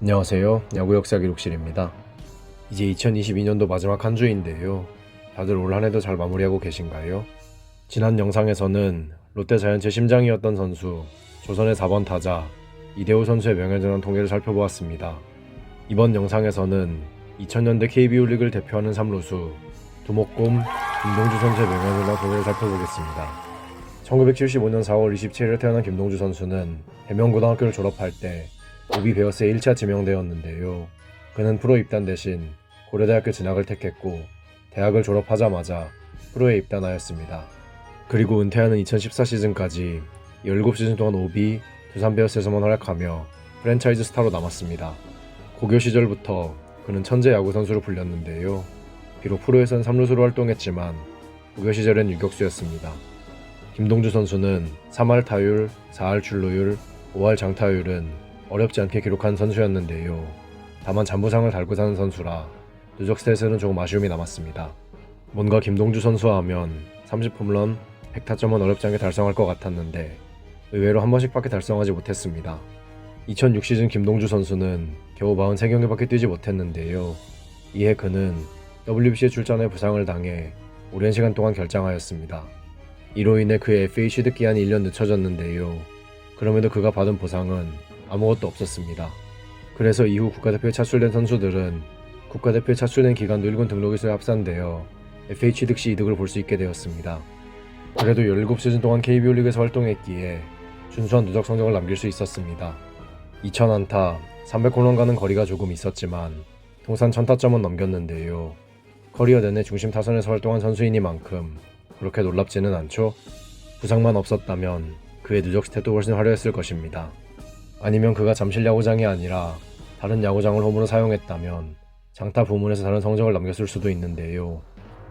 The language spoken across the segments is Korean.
안녕하세요. 야구 역사 기록실입니다. 이제 2022년도 마지막 한 주인데요. 다들 올 한해도 잘 마무리하고 계신가요? 지난 영상에서는 롯데 자이언츠의 심장이었던 선수, 조선의 4번 타자 이대호 선수의 명예전환 통계를 살펴보았습니다. 이번 영상에서는 2000년대 KBO 리그를 대표하는 3루수 두목곰 김동주 선수의 명예전환 통계를 살펴보겠습니다. 1975년 4월 27일에 태어난 김동주 선수는 대명고등학교를 졸업할 때 오비 베어스에 1차 지명되었는데요. 그는 프로 입단 대신 고려대학교 진학을 택했고 대학을 졸업하자마자 프로에 입단하였습니다. 그리고 은퇴하는 2014 시즌까지 17시즌 동안 오비, 두산 베어스에서만 활약하며 프랜차이즈 스타로 남았습니다. 고교 시절부터 그는 천재 야구 선수로 불렸는데요. 비록 프로에선 3루수로 활동했지만 고교 시절엔 유격수였습니다. 김동주 선수는 3할 타율, 4할 출루율, 5할 장타율은 어렵지 않게 기록한 선수였는데요. 다만 잔부상을 달고 사는 선수라 누적 스탯에는 조금 아쉬움이 남았습니다. 뭔가 김동주 선수와 하면 30홈런, 100타점은 어렵지 않게 달성할 것 같았는데 의외로 한 번씩밖에 달성하지 못했습니다. 2006 시즌 김동주 선수는 겨우 43경기밖에 뛰지 못했는데요. 이에 그는 WBC에 출전해 부상을 당해 오랜 시간 동안 결장하였습니다. 이로 인해 그의 FA 취득 기한이 1년 늦춰졌는데요. 그럼에도 그가 받은 보상은 아무것도 없었습니다. 그래서 이후 국가대표에 차출된 선수들은 국가대표에 차출된 기간도 1군 등록일수에 합산되어 FA 취득 시 이득을 볼 수 있게 되었습니다. 그래도 17시즌 동안 KBO 리그에서 활동했기에 준수한 누적 성적을 남길 수 있었습니다. 2000안타, 300홈런 가는 거리가 조금 있었지만 통산 1000타점은 넘겼는데요. 커리어 내내 중심 타선에서 활동한 선수이니만큼 그렇게 놀랍지는 않죠? 부상만 없었다면 그의 누적 스탯도 훨씬 화려했을 것입니다. 아니면 그가 잠실 야구장이 아니라 다른 야구장을 홈으로 사용했다면 장타 부문에서 다른 성적을 남겼을 수도 있는데요.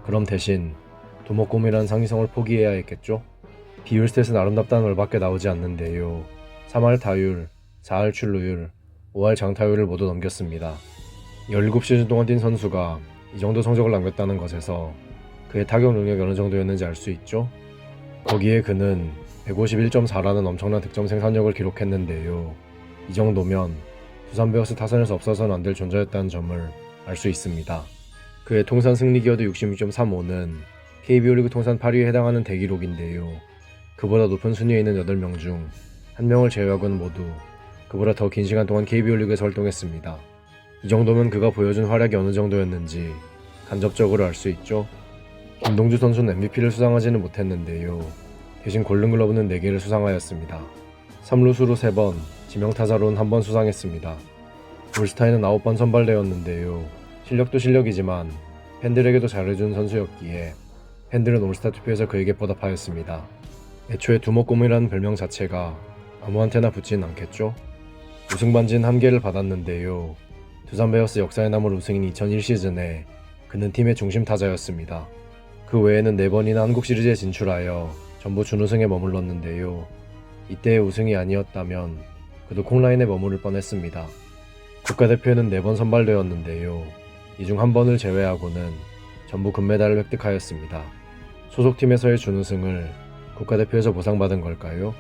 그럼 대신 두목곰이라는 상위성을 포기해야 했겠죠? 비율 스탯은 아름답다는 말밖에 나오지 않는데요. 3할 타율, 4할 출루율, 5할 장타율을 모두 넘겼습니다. 17시즌 동안 뛴 선수가 이 정도 성적을 남겼다는 것에서 그의 타격 능력이 어느 정도였는지 알 수 있죠? 거기에 그는 151.4라는 엄청난 득점 생산력을 기록했는데요. 이 정도면 두산 베어스 타선에서 없어서는 안 될 존재였다는 점을 알 수 있습니다. 그의 통산 승리 기여도 66.35는 KBO 리그 통산 8위에 해당하는 대기록인데요. 그보다 높은 순위에 있는 8명 중 1명을 제외하고는 모두 그보다 더 긴 시간 동안 KBO 리그에서 활동했습니다. 이 정도면 그가 보여준 활약이 어느 정도였는지 간접적으로 알 수 있죠. 김동주 선수는 MVP를 수상하지는 못했는데요. 대신 골든글러브는 4개를 수상하였습니다. 3루수로 3번, 지명타자로는 1번 수상했습니다. 올스타에는 9번 선발되었는데요. 실력도 실력이지만 팬들에게도 잘해준 선수였기에 팬들은 올스타 투표에서 그에게 보답하였습니다. 애초에 두목곰이라는 별명 자체가 아무한테나 붙진 않겠죠? 우승 반지는 1개를 받았는데요. 두산 베어스 역사에 남을 우승인 2001 시즌에 그는 팀의 중심 타자였습니다. 그 외에는 4번이나 한국 시리즈에 진출하여 전부 준우승에 머물렀는데요. 이때의 우승이 아니었다면 그도 콩라인에 머무를 뻔했습니다. 국가대표에는 4번 선발되었는데요. 이 중 1번을 제외하고는 전부 금메달을 획득하였습니다. 소속팀에서의 준우승을 국가대표에서 보상받은 걸까요?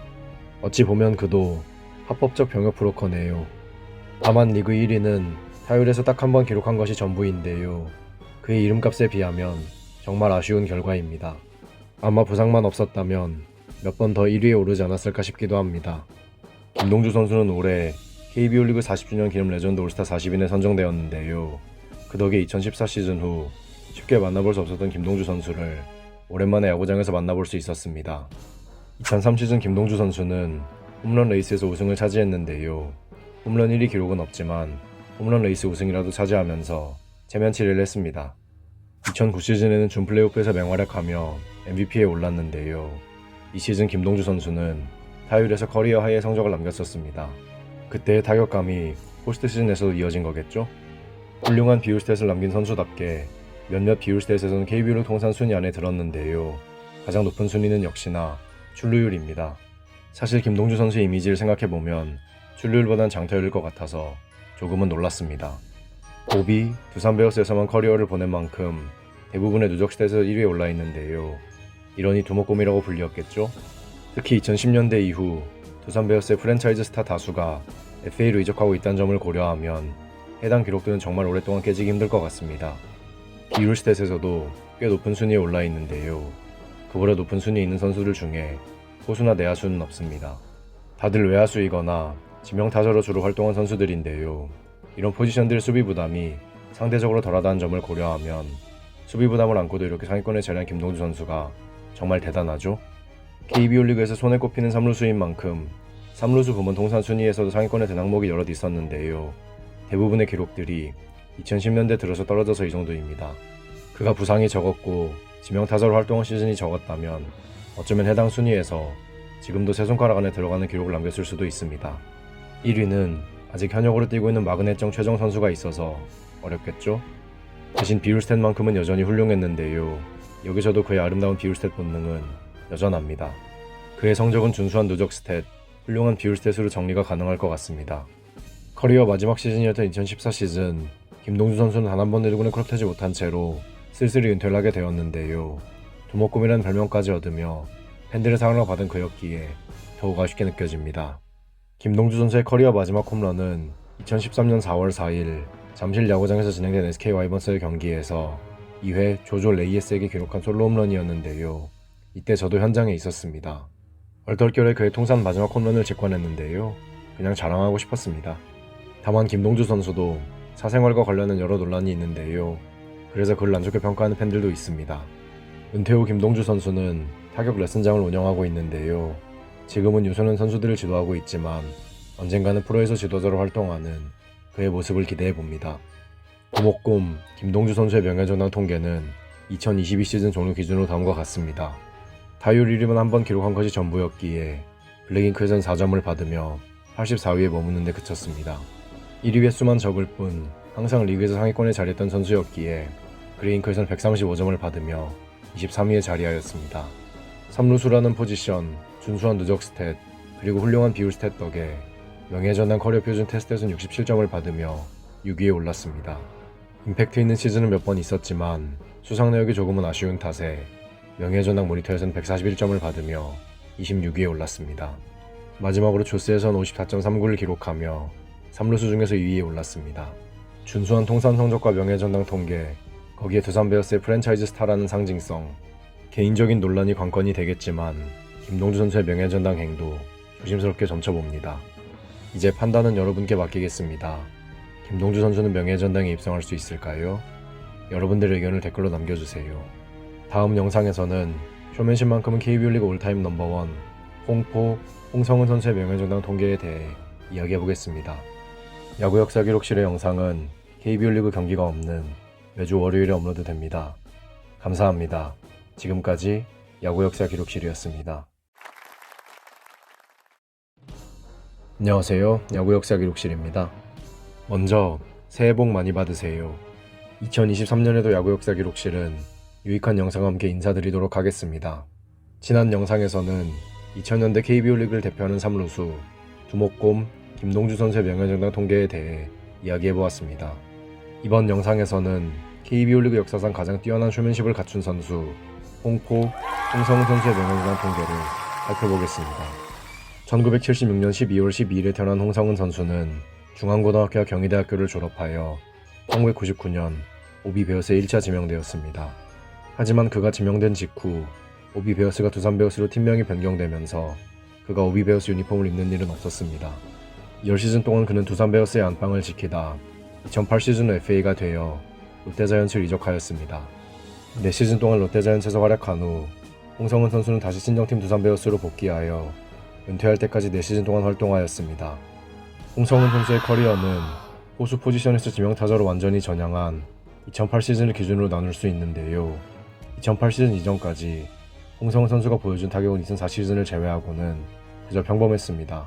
어찌 보면 그도 합법적 병역 브로커네요. 다만 리그 1위는 타율에서 딱 1번 기록한 것이 전부인데요. 그의 이름값에 비하면 정말 아쉬운 결과입니다. 아마 부상만 없었다면 몇 번 더 1위에 오르지 않았을까 싶기도 합니다. 김동주 선수는 올해 KBO 리그 40주년 기념 레전드 올스타 40인에 선정되었는데요. 그 덕에 2014 시즌 후 쉽게 만나볼 수 없었던 김동주 선수를 오랜만에 야구장에서 만나볼 수 있었습니다. 2003 시즌 김동주 선수는 홈런 레이스에서 우승을 차지했는데요. 홈런 1위 기록은 없지만 홈런 레이스 우승이라도 차지하면서 체면치레를 했습니다. 2009 시즌에는 준 플레이오프에서 맹활약하며 MVP에 올랐는데요. 이 시즌 김동주 선수는 타율에서 커리어 하이의 성적을 남겼었습니다. 그때의 타격감이 포스트 시즌에서도 이어진 거겠죠? 훌륭한 비율 스탯을 남긴 선수답게 몇몇 비율 스탯에서는 KBO 통산 순위 안에 들었는데요. 가장 높은 순위는 역시나 출루율입니다. 사실 김동주 선수의 이미지를 생각해보면 출루율보단 장타율일 것 같아서 조금은 놀랐습니다. 오비, 두산 베어스에서만 커리어를 보낸 만큼 대부분의 누적 스탯에서 1위에 올라있는데요. 이러니 두목곰이라고 불리었겠죠? 특히 2010년대 이후 두산 베어스의 프랜차이즈 스타 다수가 FA로 이적하고 있다는 점을 고려하면 해당 기록들은 정말 오랫동안 깨지기 힘들 것 같습니다. 비율 스탯에서도 꽤 높은 순위에 올라 있는데요. 그보다 높은 순위에 있는 선수들 중에 포수나 내야수는 없습니다. 다들 외야수이거나 지명타자로 주로 활동한 선수들인데요. 이런 포지션들의 수비 부담이 상대적으로 덜하다는 점을 고려하면 수비 부담을 안고도 이렇게 상위권에 자리한 김동주 선수가 정말 대단하죠. KBO 리그에서 손에 꼽히는 3루수인 만큼 3루수 부문 통산 순위에서도 상위권에 든 항목이 여럿 있었는데요. 대부분의 기록들이 2010년대 들어서 떨어져서 이 정도입니다. 그가 부상이 적었고 지명타자로 활동한 시즌이 적었다면 어쩌면 해당 순위에서 지금도 세 손가락 안에 들어가는 기록을 남겼을 수도 있습니다. 1위는 아직 현역으로 뛰고 있는 마그네정 최정 선수가 있어서 어렵겠죠? 대신 비율 스탯만큼은 여전히 훌륭했는데요. 여기서도 그의 아름다운 비율 스탯 본능은 여전합니다. 그의 성적은 준수한 누적 스탯, 훌륭한 비율 스탯으로 정리가 가능할 것 같습니다. 커리어 마지막 시즌이었던 2014 시즌, 김동주 선수는 단 한 번도 1군에 콜업되지 못한 채로 쓸쓸히 은퇴를 하게 되었는데요. 두목곰이라는 별명까지 얻으며 팬들의 사랑을 받은 그였기에 더욱 아쉽게 느껴집니다. 김동주 선수의 커리어 마지막 홈런은 2013년 4월 4일 잠실 야구장에서 진행된 SK 와이번스의 경기에서 2회 조조 레이에스에게 기록한 솔로 홈런이었는데요. 이때 저도 현장에 있었습니다. 얼떨결에 그의 통산 마지막 홈런을 직관했는데요. 그냥 자랑하고 싶었습니다. 다만 김동주 선수도 사생활과 관련된 여러 논란이 있는데요. 그래서 그를 안 좋게 평가하는 팬들도 있습니다. 은퇴 후 김동주 선수는 타격 레슨장을 운영하고 있는데요. 지금은 유소년 선수들을 지도하고 있지만 언젠가는 프로에서 지도자로 활동하는 그의 모습을 기대해봅니다. 두목곰 김동주 선수의 명예전당 통계는 2022 시즌 종료 기준으로 다음과 같습니다. 타율 1위만 한 번 기록한 것이 전부였기에 블랙잉크에선 4점을 받으며 84위에 머무는 데 그쳤습니다. 1위 횟수만 적을 뿐 항상 리그에서 상위권에 자리했던 선수였기에 그레잉크에선 135점을 받으며 23위에 자리하였습니다. 3루수라는 포지션, 준수한 누적 스탯, 그리고 훌륭한 비율 스탯 덕에 명예전당 커리어 표준 테스트에선 67점을 받으며 6위에 올랐습니다. 임팩트 있는 시즌은 몇 번 있었지만 수상 내역이 조금은 아쉬운 탓에 명예전당 모니터에선 141점을 받으며 26위에 올랐습니다. 마지막으로 조스에선 54.39를 기록하며 3루수 중에서 2위에 올랐습니다. 준수한 통산 성적과 명예전당 통계, 거기에 두산 베어스의 프랜차이즈 스타라는 상징성, 개인적인 논란이 관건이 되겠지만 김동주 선수의 명예전당 행도 조심스럽게 점쳐봅니다. 이제 판단은 여러분께 맡기겠습니다. 김동주 선수는 명예전당에 입성할 수 있을까요? 여러분들의 의견을 댓글로 남겨주세요. 다음 영상에서는 쇼맨십만큼은 KBO 리그 올타임 넘버원 홍포, 홍성은 선수의 명예전당 통계에 대해 이야기해보겠습니다. 야구 역사 기록실의 영상은 KBO 리그 경기가 없는 매주 월요일에 업로드됩니다. 감사합니다. 지금까지 야구 역사 기록실이었습니다. 안녕하세요. 야구 역사 기록실입니다. 먼저 새해 복 많이 받으세요. 2023년에도 야구 역사 기록실은 유익한 영상과 함께 인사드리도록 하겠습니다. 지난 영상에서는 2000년대 KBO 리그를 대표하는 3루수 두목곰 김동주 선수의 명예전당 통계에 대해 이야기해보았습니다. 이번 영상에서는 KBO 리그 역사상 가장 뛰어난 쇼맨십을 갖춘 선수 홍포, 홍성은 선수의 명예전당 통계를 살펴보겠습니다. 1976년 12월 12일에 태어난 홍성은 선수는 중앙고등학교와 경희대학교를 졸업하여 1999년 오비베어스에 1차 지명되었습니다. 하지만 그가 지명된 직후 오비베어스가 두산베어스로 팀명이 변경되면서 그가 오비베어스 유니폼을 입는 일은 없었습니다. 10시즌 동안 그는 두산베어스의 안방을 지키다 2008 시즌 FA가 되어 롯데자이언츠를 이적하였습니다. 4시즌 동안 롯데자이언츠에서 활약한 후 홍성은 선수는 다시 친정팀 두산베어스로 복귀하여 은퇴할 때까지 4시즌 동안 활동하였습니다. 홍성은 선수의 커리어는 포수 포지션에서 지명타자로 완전히 전향한 2008 시즌을 기준으로 나눌 수 있는데요. 2008 시즌 이전까지 홍성은 선수가 보여준 타격은 2004 시즌을 제외하고는 그저 평범했습니다.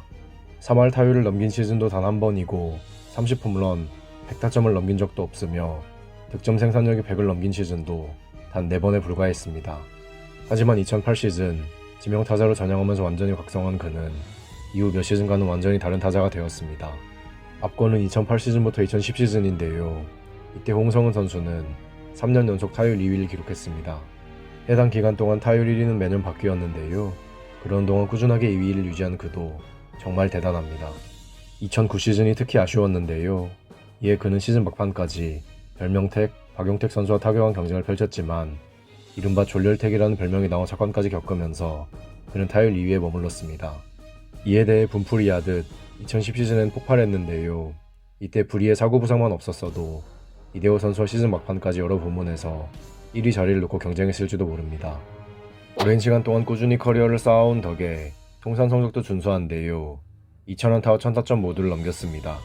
3할 타율을 넘긴 시즌도 단 한 번이고 30홈런, 100타점을 넘긴 적도 없으며 득점 생산력이 100을 넘긴 시즌도 단 4번에 불과했습니다. 하지만 2008 시즌 지명타자로 전향하면서 완전히 각성한 그는 이후 몇 시즌간은 완전히 다른 타자가 되었습니다. 앞권은 2008 시즌부터 2010 시즌인데요. 이때 홍성은 선수는 3년 연속 타율 2위를 기록했습니다. 해당 기간 동안 타율 1위는 매년 바뀌었는데요. 그런 동안 꾸준하게 2위를 유지한 그도 정말 대단합니다. 2009 시즌이 특히 아쉬웠는데요. 이에 그는 시즌 막판까지 별명택, 박용택 선수와 타격왕 경쟁을 펼쳤지만 이른바 졸렬택이라는 별명이 나온 사건까지 겪으면서 그는 타율 2위에 머물렀습니다. 이에 대해 분풀이 하듯 2010 시즌엔 폭발했는데요. 이때 불의의 사고 부상만 없었어도 이대호 선수와 시즌 막판까지 여러 부문에서 1위 자리를 놓고 경쟁했을지도 모릅니다. 오랜 시간 동안 꾸준히 커리어를 쌓아온 덕에 통산 성적도 준수한데요. 2000안타와 1000타점 모두를 넘겼습니다.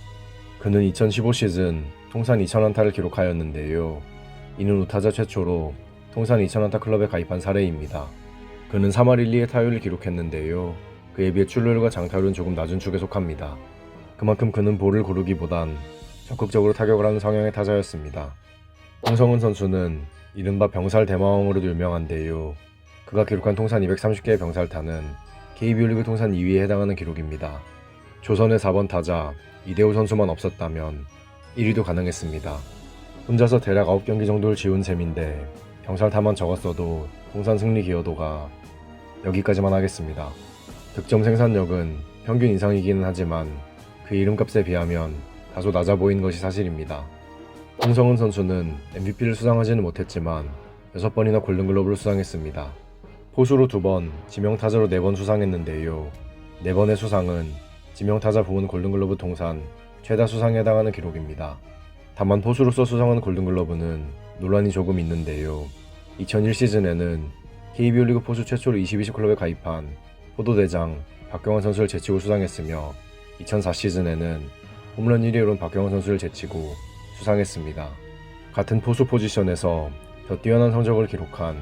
그는 2015 시즌 통산 2000안타를 기록하였는데요. 이는 우타자 최초로 통산 2000안타 클럽에 가입한 사례입니다. 그는 3할 1리의 타율을 기록했는데요. 그에 비해 출루율과 장타율은 조금 낮은 축에 속합니다. 그만큼 그는 볼을 고르기보단 적극적으로 타격을 하는 성향의 타자였습니다. 홍성은 선수는 이른바 병살 대마왕으로도 유명한데요. 그가 기록한 통산 230개의 병살타는 KBO 리그 통산 2위에 해당하는 기록입니다. 조선의 4번 타자 이대호 선수만 없었다면 1위도 가능했습니다. 혼자서 대략 9경기 정도를 지운 셈인데 병살타만 적었어도 통산 승리 기여도가 여기까지만 하겠습니다. 득점 생산력은 평균 이상이기는 하지만 그 이름값에 비하면 다소 낮아 보이는 것이 사실입니다. 홍성은 선수는 MVP를 수상하지는 못했지만 6번이나 골든글러브를 수상했습니다. 포수로 2번, 지명타자로 4번 수상했는데요. 4번의 수상은 지명타자 부문 골든글러브 통산 최다 수상에 해당하는 기록입니다. 다만 포수로서 수상한 골든글러브는 논란이 조금 있는데요. 2001 시즌에는 KBO 리그 포수 최초로 22시 클럽에 가입한 포도대장 박경환 선수를 제치고 수상했으며 2004 시즌에는 홈런 1위에 오른 박경환 선수를 제치고 수상했습니다. 같은 포수 포지션에서 더 뛰어난 성적을 기록한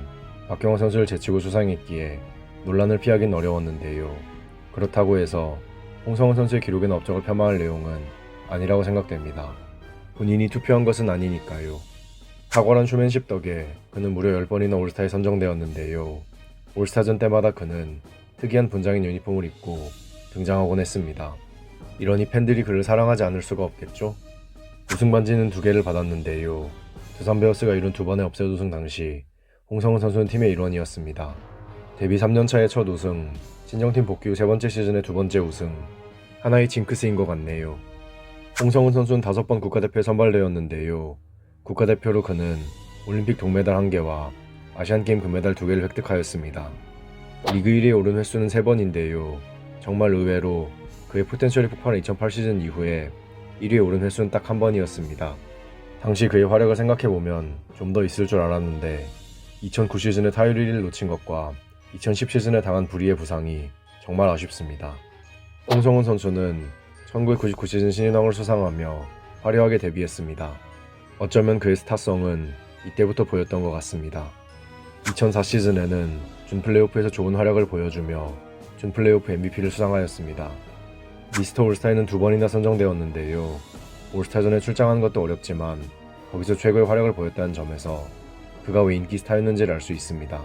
박경환 선수를 제치고 수상했기에 논란을 피하긴 어려웠는데요. 그렇다고 해서 홍성은 선수의 기록에는 업적을 폄하할 내용은 아니라고 생각됩니다. 본인이 투표한 것은 아니니까요. 탁월한 쇼맨십 덕에 그는 무려 10번이나 올스타에 선정되었는데요. 올스타전 때마다 그는 특이한 분장인 유니폼을 입고 등장하곤 했습니다. 이러니 팬들이 그를 사랑하지 않을 수가 없겠죠? 우승 반지는 2개를 받았는데요. 두산 베어스가 이룬 2번의 업셋 우승 당시 홍성은 선수는 팀의 일원이었습니다. 데뷔 3년차의 첫 우승, 친정팀 복귀 후 3번째 시즌의 2번째 우승, 하나의 징크스인 것 같네요. 홍성은 선수는 5번 국가대표에 선발되었는데요. 국가대표로 그는 올림픽 동메달 1개와 아시안게임 금메달 2개를 획득하였습니다. 리그 1위에 오른 횟수는 3번인데요. 정말 의외로 그의 포텐셜이 폭발한 2008 시즌 이후에 1위에 오른 횟수는 딱 1번이었습니다. 당시 그의 활약을 생각해보면 좀 더 있을 줄 알았는데 2009 시즌에 타율 1위를 놓친 것과 2010 시즌에 당한 불의의 부상이 정말 아쉽습니다. 홍성은 선수는 1999 시즌 신인왕을 수상하며 화려하게 데뷔했습니다. 어쩌면 그의 스타성은 이때부터 보였던 것 같습니다. 2004 시즌에는 준 플레이오프에서 좋은 활약을 보여주며 준 플레이오프 MVP를 수상하였습니다. 미스터 올스타에는 2번이나 선정되었는데요. 올스타전에 출장하는 것도 어렵지만 거기서 최고의 활약을 보였다는 점에서 그가 왜 인기 스타였는지를 알 수 있습니다.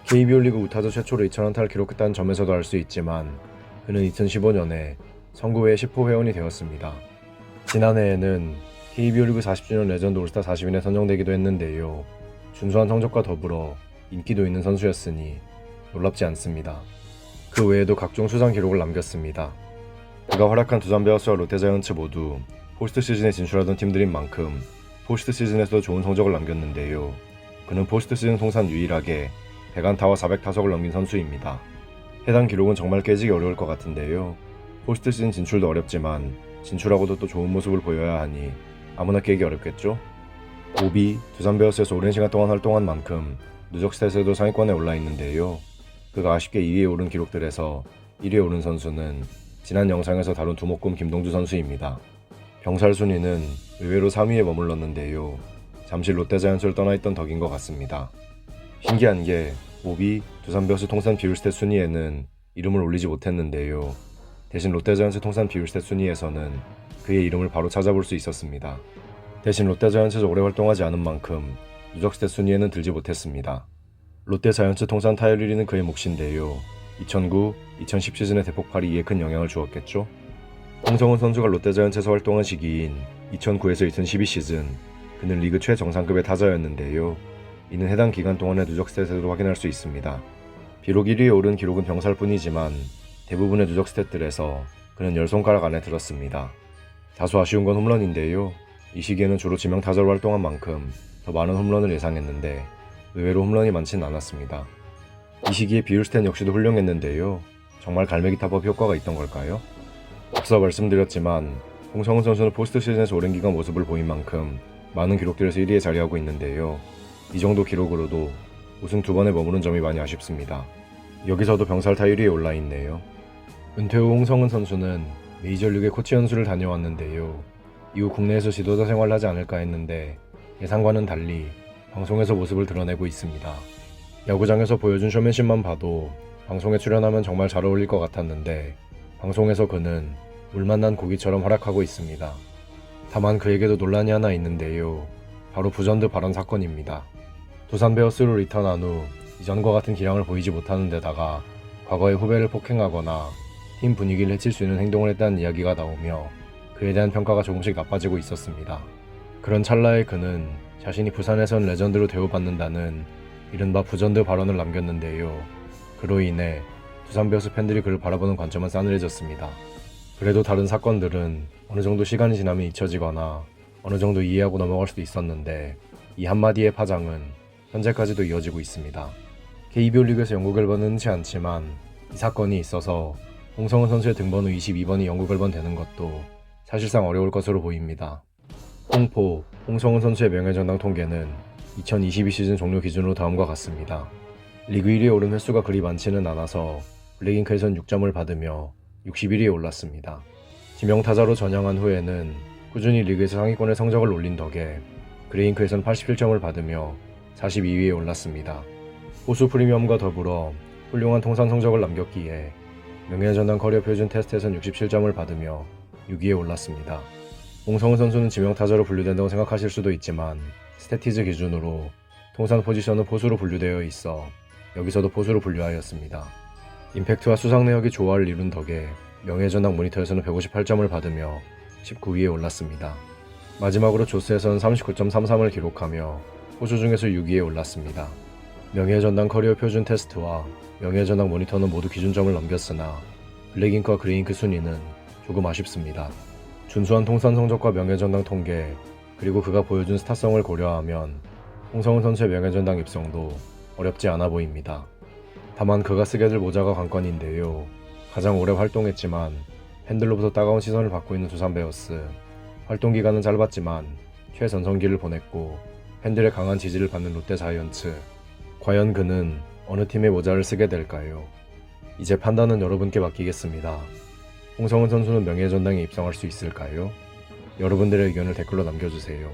KBO 리그 우타자 최초로 2000안타를 기록했다는 점에서도 알 수 있지만 그는 2015년에 선구회의 10호 회원이 되었습니다. 지난해에는 KBO 리그 40주년 레전드 올스타 40인에 선정되기도 했는데요. 준수한 성적과 더불어 인기도 있는 선수였으니 놀랍지 않습니다. 그 외에도 각종 수상 기록을 남겼습니다. 그가 활약한 두산 베어스와 롯데자이언츠 모두 포스트 시즌에 진출하던 팀들인 만큼 포스트 시즌에서도 좋은 성적을 남겼는데요. 그는 포스트 시즌 통산 유일하게 100안타와 400타석을 넘긴 선수입니다. 해당 기록은 정말 깨지기 어려울 것 같은데요. 포스트 시즌 진출도 어렵지만 진출하고도 또 좋은 모습을 보여야 하니 아무나 깨기 어렵겠죠? 오비, 두산 베어스에서 오랜 시간 동안 활동한 만큼 누적 스탯에도 상위권에 올라 있는데요. 그가 아쉽게 2위에 오른 기록들에서 1위에 오른 선수는 지난 영상에서 다룬 두목곰 김동주 선수입니다. 병살 순위는 의외로 3위에 머물렀는데요. 잠시 롯데자이언츠를 떠나있던 덕인 것 같습니다. 신기한 게 오비, 두산 베어스 통산 비율 스탯 순위에는 이름을 올리지 못했는데요. 대신 롯데자이언츠 통산 비율 스탯 순위에서는 그의 이름을 바로 찾아볼 수 있었습니다. 대신 롯데자이언츠에서 오래 활동하지 않은 만큼 누적 스탯 순위에는 들지 못했습니다. 롯데자이언츠 통산 타율 1위는 그의 몫인데요. 2009, 2010 시즌의 대폭발이 이에 큰 영향을 주었겠죠? 홍성은 선수가 롯데자이언츠에서 활동한 시기인 2009에서 2012 시즌 그는 리그 최정상급의 타자였는데요. 이는 해당 기간 동안의 누적 스탯에도 확인할 수 있습니다. 비록 1위에 오른 기록은 병살뿐이지만 대부분의 누적 스탯들에서 그는 10손가락 안에 들었습니다. 다소 아쉬운 건 홈런인데요. 이 시기에는 주로 지명 타자로 활동한 만큼 더 많은 홈런을 예상했는데 의외로 홈런이 많진 않았습니다. 이 시기에 비율스텐 역시도 훌륭했는데요. 정말 갈매기 타법 효과가 있던 걸까요? 앞서 말씀드렸지만 홍성은 선수는 포스트 시즌에서 오랜 기간 모습을 보인 만큼 많은 기록들에서 1위에 자리하고 있는데요. 이 정도 기록으로도 우승 2번에 머무른 점이 많이 아쉽습니다. 여기서도 병살타 1위에 올라있네요. 은퇴 후 홍성은 선수는 메이저리그의 코치 연수를 다녀왔는데요. 이후 국내에서 지도자 생활을 하지 않을까 했는데 예상과는 달리 방송에서 모습을 드러내고 있습니다. 야구장에서 보여준 쇼맨십만 봐도 방송에 출연하면 정말 잘 어울릴 것 같았는데 방송에서 그는 물 만난 고기처럼 활약하고 있습니다. 다만 그에게도 논란이 하나 있는데요. 바로 부전드 발언 사건입니다. 두산 베어스로 리턴한 후 이전과 같은 기량을 보이지 못하는 데다가 과거에 후배를 폭행하거나 팀 분위기를 해칠 수 있는 행동을 했다는 이야기가 나오며 그에 대한 평가가 조금씩 나빠지고 있었습니다. 그런 찰나에 그는 자신이 부산에선 레전드로 대우받는다는 이른바 부전드 발언을 남겼는데요. 그로 인해 두산 베어스 팬들이 그를 바라보는 관점은 싸늘해졌습니다. 그래도 다른 사건들은 어느 정도 시간이 지나면 잊혀지거나 어느 정도 이해하고 넘어갈 수도 있었는데 이 한마디의 파장은 현재까지도 이어지고 있습니다. KBO 리그에서 영구 결번은 흔치 않지만 이 사건이 있어서 홍성은 선수의 등번호 22번이 영구 결번되는 것도 사실상 어려울 것으로 보입니다. 홍포, 홍성은 선수의 명예전당 통계는 2022 시즌 종료 기준으로 다음과 같습니다. 리그 1위에 오른 횟수가 그리 많지는 않아서 블랙잉크에선 6점을 받으며 61위에 올랐습니다. 지명타자로 전향한 후에는 꾸준히 리그에서 상위권의 성적을 올린 덕에 그레잉크에선 87점을 받으며 42위에 올랐습니다. 호수 프리미엄과 더불어 훌륭한 통산 성적을 남겼기에 명예전당 커리어 표준 테스트에선 67점을 받으며 6위에 올랐습니다. 홍성은 선수는 지명타자로 분류된다고 생각하실 수도 있지만 스태티즈 기준으로 통산 포지션은 포수로 분류되어 있어 여기서도 포수로 분류하였습니다. 임팩트와 수상 내역이 조화를 이룬 덕에 명예전당 모니터에서는 158점을 받으며 19위에 올랐습니다. 마지막으로 조스에서는 39.33을 기록하며 호주 중에서 6위에 올랐습니다. 명예전당 커리어 표준 테스트와 명예전당 모니터는 모두 기준점을 넘겼으나 블랙잉크와 그레잉크 순위는 조금 아쉽습니다. 준수한 통산 성적과 명예전당 통계 그리고 그가 보여준 스타성을 고려하면 홍성은 선수의 명예전당 입성도 어렵지 않아 보입니다. 다만 그가 쓰게 될 모자가 관건인데요. 가장 오래 활동했지만 팬들로부터 따가운 시선을 받고 있는 두산 베어스. 활동 기간은 짧았지만 최전성기를 보냈고 팬들의 강한 지지를 받는 롯데 자이언츠. 과연 그는 어느 팀의 모자를 쓰게 될까요? 이제 판단은 여러분께 맡기겠습니다. 홍성은 선수는 명예전당에 입성할 수 있을까요? 여러분들의 의견을 댓글로 남겨주세요.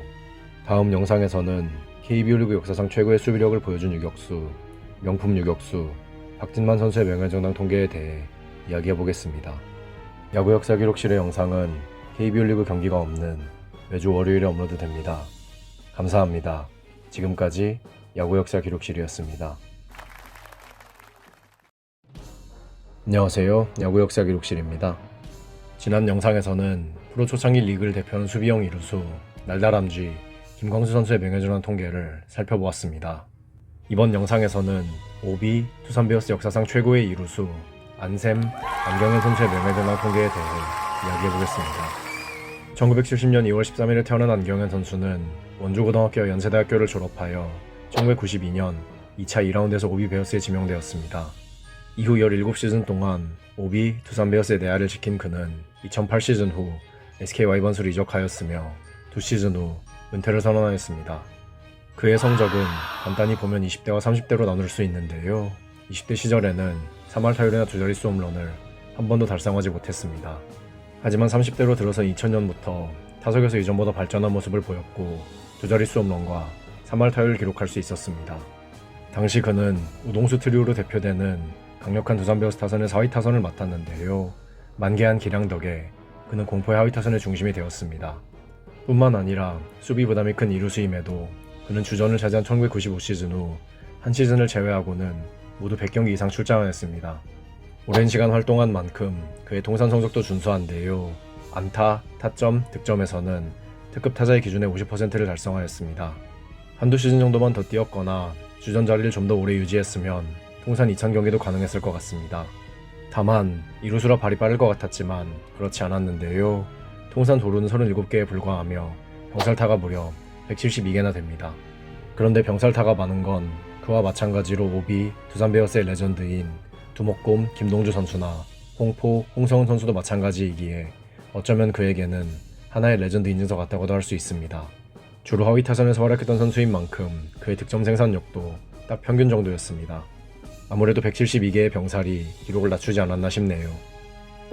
다음 영상에서는 KBO 리그 역사상 최고의 수비력을 보여준 유격수, 명품 유격수 박진만 선수의 명예전당 통계에 대해 이야기해보겠습니다. 야구 역사 기록실의 영상은 KBO 리그 경기가 없는 매주 월요일에 업로드됩니다. 감사합니다. 지금까지 야구 역사 기록실이었습니다. 안녕하세요. 야구 역사 기록실입니다. 지난 영상에서는 프로 초창기 리그를 대표하는 수비형 이루수 날다람쥐 김광수 선수의 명예전당 통계를 살펴보았습니다. 이번 영상에서는 오비 두산 베어스 역사상 최고의 이루수 안샘 안경현 선수의 명예전당 통계에 대해 이야기해보겠습니다. 1970년 2월 13일에 태어난 안경현 선수는 원주고등학교와 연세대학교를 졸업하여 1992년 2차 2라운드에서 오비 베어스에 지명되었습니다. 이후 17시즌 동안 오비 두산 베어스의 내야를 지킨 그는 2008 시즌 후 SK 와이번스로 이적하였으며 2시즌 후 은퇴를 선언하였습니다. 그의 성적은 간단히 보면 20대와 30대로 나눌 수 있는데요. 20대 시절에는 3할 타율이나 두 자릿수 홈런을 한 번도 달성하지 못했습니다. 하지만 30대로 들어서 2000년부터 타석에서 이전보다 발전한 모습을 보였고 두 자릿수 홈런과 3할 타율을 기록할 수 있었습니다. 당시 그는 우동수 트리오로 대표되는 강력한 두산 베어스 타선의 4위 타선을 맡았는데요. 만개한 기량 덕에 그는 공포의 하위 타선의 중심이 되었습니다. 뿐만 아니라 수비 부담이 큰 이루수임에도 그는 주전을 차지한 1995 시즌 후 한 시즌을 제외하고는 모두 100경기 이상 출장하였습니다. 오랜 시간 활동한 만큼 그의 통산 성적도 준수한데요. 안타, 타점, 득점에서는 특급 타자의 기준의 50%를 달성하였습니다. 한두 시즌 정도만 더 뛰었거나 주전 자리를 좀 더 오래 유지했으면 통산 2000경기도 가능했을 것 같습니다. 다만 이루수라 발이 빠를 것 같았지만 그렇지 않았는데요. 통산 도루는 37개에 불과하며 병살타가 무려 172개나 됩니다. 그런데 병살타가 많은 건 그와 마찬가지로 오비, 두산 베어스의 레전드인 두목곰 김동주 선수나 홍포, 홍성훈 선수도 마찬가지이기에 어쩌면 그에게는 하나의 레전드 인증서 같다고도 할 수 있습니다. 주로 하위 타선에서 활약했던 선수인 만큼 그의 득점 생산력도 딱 평균 정도였습니다. 아무래도 172개의 병살이 기록을 낮추지 않았나 싶네요.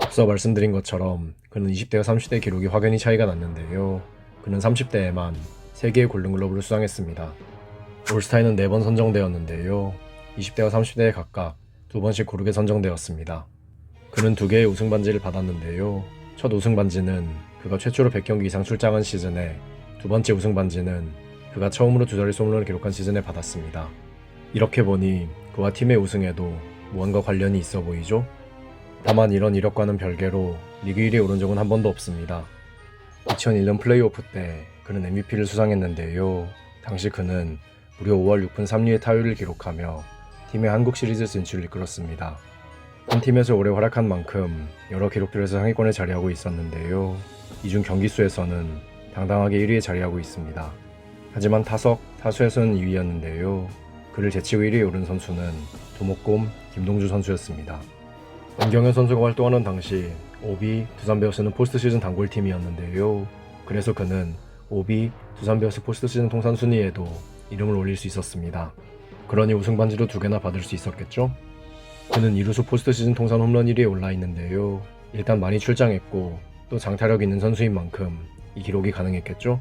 앞서 말씀드린 것처럼 그는 20대와 30대 기록이 확연히 차이가 났는데요. 그는 30대에만 3개의 골든글러브를 수상했습니다. 올스타에는 4번 선정되었는데요. 20대와 30대에 각각 2번씩 고르게 선정되었습니다. 그는 2개의 우승 반지를 받았는데요. 첫 우승 반지는 그가 최초로 100경기 이상 출장한 시즌에, 두 번째 우승 반지는 그가 처음으로 2자릿수 홈런을 기록한 시즌에 받았습니다. 이렇게 보니 그와 팀의 우승에도 무언가 관련이 있어 보이죠? 다만 이런 이력과는 별개로 리그 1위에 오른 적은 한 번도 없습니다. 2001년 플레이오프 때 그는 MVP를 수상했는데요. 당시 그는 무려 5할 6푼 3리의 타율을 기록하며 팀의 한국 시리즈 진출을 이끌었습니다. 한 팀에서 오래 활약한 만큼 여러 기록들에서 상위권에 자리하고 있었는데요. 이 중 경기수에서는 당당하게 1위에 자리하고 있습니다. 하지만 타석, 타수에서는 2위였는데요. 그를 제치고 1위에 오른 선수는 두목곰 김동주 선수였습니다. 안경현 선수가 활동하는 당시 오비, 두산 베어스는 포스트 시즌 단골팀이었는데요. 그래서 그는 오비, 두산 베어스 포스트 시즌 통산 순위에도 이름을 올릴 수 있었습니다. 그러니 우승 반지도 2개나 받을 수 있었겠죠? 그는 이루수 포스트 시즌 통산 홈런 1위에 올라 있는데요. 일단 많이 출장했고 또 장타력 있는 선수인 만큼 이 기록이 가능했겠죠?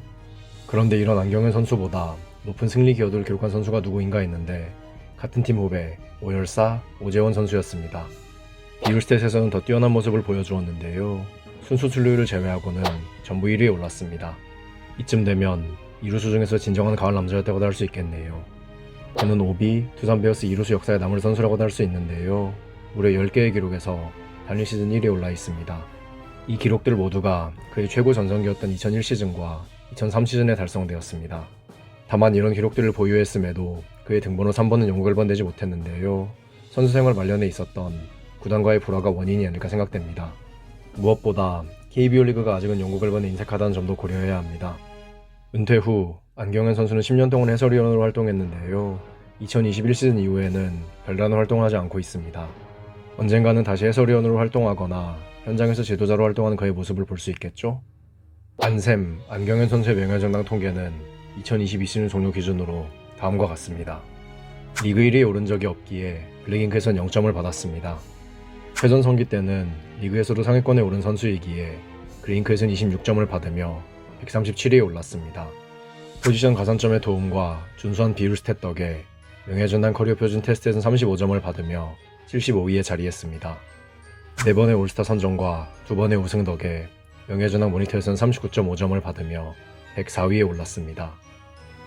그런데 이런 안경현 선수보다 높은 승리 기여도를 기록한 선수가 누구인가 했는데 같은 팀 후배 오열사 오재원 선수였습니다. 비율스탯에서는 더 뛰어난 모습을 보여주었는데요. 순수 출루율을 제외하고는 전부 1위에 올랐습니다. 이쯤 되면 이루수 중에서 진정한 가을 남자였다고도 할 수 있겠네요. 그는 오비, 두산 베어스 이루수 역사에 남을 선수라고도 할 수 있는데요. 무려 10개의 기록에서 단일 시즌 1위에 올라 있습니다. 이 기록들 모두가 그의 최고 전성기였던 2001 시즌과 2003 시즌에 달성되었습니다. 다만 이런 기록들을 보유했음에도 그의 등번호 3번은 영구 결번되지 못했는데요. 선수 생활 말년에 있었던 구단과의 불화가 원인이 아닐까 생각됩니다. 무엇보다 KBO 리그가 아직은 영구 결번에 인색하다는 점도 고려해야 합니다. 은퇴 후 안경현 선수는 10년 동안 해설위원으로 활동했는데요. 2021 시즌 이후에는 별다른 활동을 하지 않고 있습니다. 언젠가는 다시 해설위원으로 활동하거나 현장에서 지도자로 활동하는 그의 모습을 볼 수 있겠죠? 안샘, 안경현 선수의 명예전당 통계는 2022 시즌 종료 기준으로 다음과 같습니다. 리그 1위에 오른 적이 없기에 블랙잉크에선 0점을 받았습니다. 최전성기 때는 리그에서도 상위권에 오른 선수이기에 그레잉크에선 26점을 받으며 137위에 올랐습니다. 포지션 가산점의 도움과 준수한 비율 스탯 덕에 명예전당 커리어 표준 테스트에선 35점을 받으며 75위에 자리했습니다. 4번의 올스타 선정과 2번의 우승 덕에 명예전당 모니터에선 39.5점을 받으며 104위에 올랐습니다.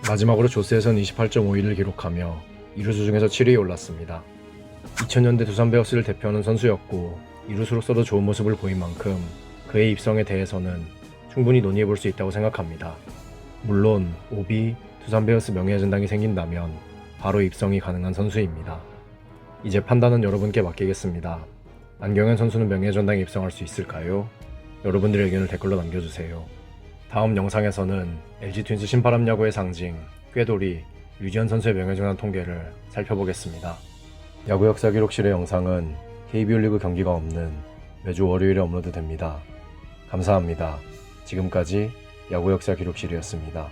마지막으로 조스에선 28.5위를 기록하며 이루수 중에서 7위에 올랐습니다. 2000년대 두산 베어스를 대표하는 선수였고 이루수로서도 좋은 모습을 보인 만큼 그의 입성에 대해서는 충분히 논의해볼 수 있다고 생각합니다. 물론 오비, 두산 베어스 명예전당이 생긴다면 바로 입성이 가능한 선수입니다. 이제 판단은 여러분께 맡기겠습니다. 안경현 선수는 명예전당에 입성할 수 있을까요? 여러분들의 의견을 댓글로 남겨주세요. 다음 영상에서는 LG 트윈스 신바람 야구의 상징 꾀돌이 류지현 선수의 명예전당 통계를 살펴보겠습니다. 야구 역사 기록실의 영상은 KBO 리그 경기가 없는 매주 월요일에 업로드됩니다. 감사합니다. 지금까지 야구 역사 기록실이었습니다.